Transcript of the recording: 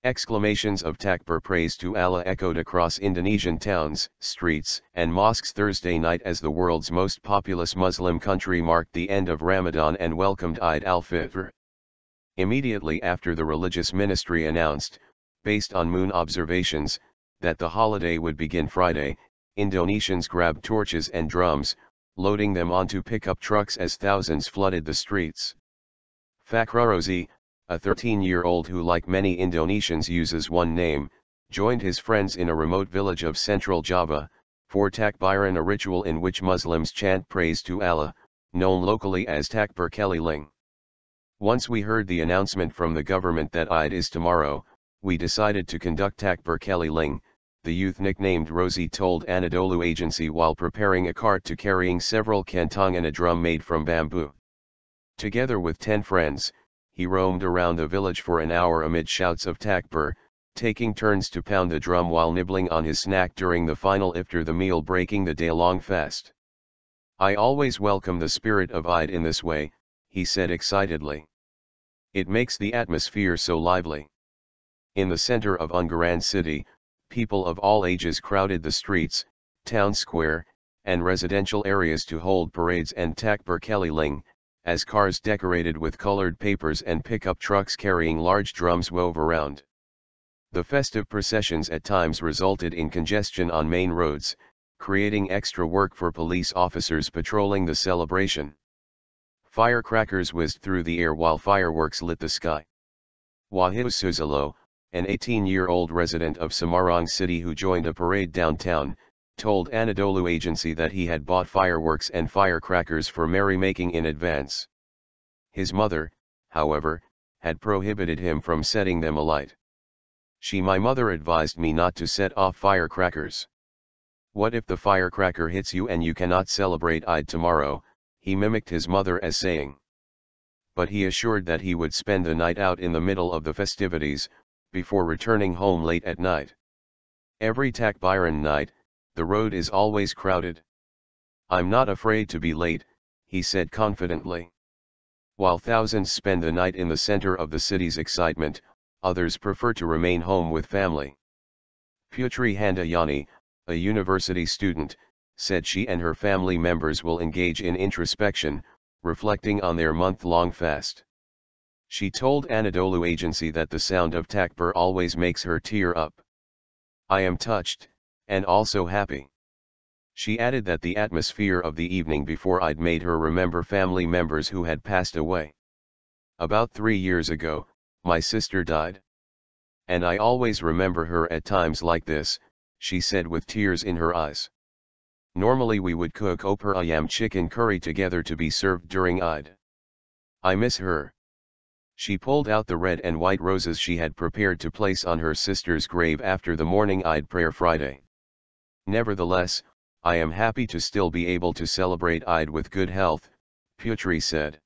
Exclamations of takbir praise to Allah echoed across Indonesian towns, streets, and mosques Thursday night as the world's most populous Muslim country marked the end of Ramadan and welcomed Eid al-Fitr. Immediately after the religious ministry announced, based on moon observations, that the holiday would begin Friday, Indonesians grabbed torches and drums, loading them onto pickup trucks as thousands flooded the streets. Fakhrurozi, a 13-year-old who like many Indonesians uses one name, joined his friends in a remote village of central Java, for Takbiran, a ritual in which Muslims chant praise to Allah, known locally as Takbir Keliling. Once we heard the announcement from the government that Eid is tomorrow, we decided to conduct Takbir Keliling, the youth nicknamed Rosie told Anadolu Agency while preparing a cart to carrying several kantong and a drum made from bamboo. Together with 10 friends, he roamed around the village for an hour amid shouts of takbir, taking turns to pound the drum while nibbling on his snack during the final iftar, the meal breaking the day-long fast. "I always welcome the spirit of Eid in this way," he said excitedly. "It makes the atmosphere so lively." In the center of Ungaran city, people of all ages crowded the streets, town square, and residential areas to hold parades and takbir keliling, as cars decorated with colored papers and pickup trucks carrying large drums wove around. The festive processions at times resulted in congestion on main roads, creating extra work for police officers patrolling the celebration. Firecrackers whizzed through the air while fireworks lit the sky. Wahyu Susilo, an 18-year-old resident of Semarang City who joined a parade downtown, told Anadolu Agency that he had bought fireworks and firecrackers for merrymaking in advance. His mother, however, had prohibited him from setting them alight. My mother advised me not to set off firecrackers. What if the firecracker hits you and you cannot celebrate Eid tomorrow, he mimicked his mother as saying. But he assured that he would spend the night out in the middle of the festivities, before returning home late at night. Every Takbiran night, the road is always crowded. "I'm not afraid to be late," he said confidently. While thousands spend the night in the center of the city's excitement, others prefer to remain home with family. Putri Handayani, a university student, said she and her family members will engage in introspection, reflecting on their month-long fast. She told Anadolu Agency that the sound of takbir always makes her tear up. "I am touched, and also happy." She added that the atmosphere of the evening before Eid made her remember family members who had passed away. "About 3 years ago, my sister died. And I always remember her at times like this," she said with tears in her eyes. "Normally we would cook opor ayam chicken curry together to be served during Eid. I miss her." She pulled out the red and white roses she had prepared to place on her sister's grave after the morning Eid prayer Friday. "Nevertheless, I am happy to still be able to celebrate Eid with good health," Putri said.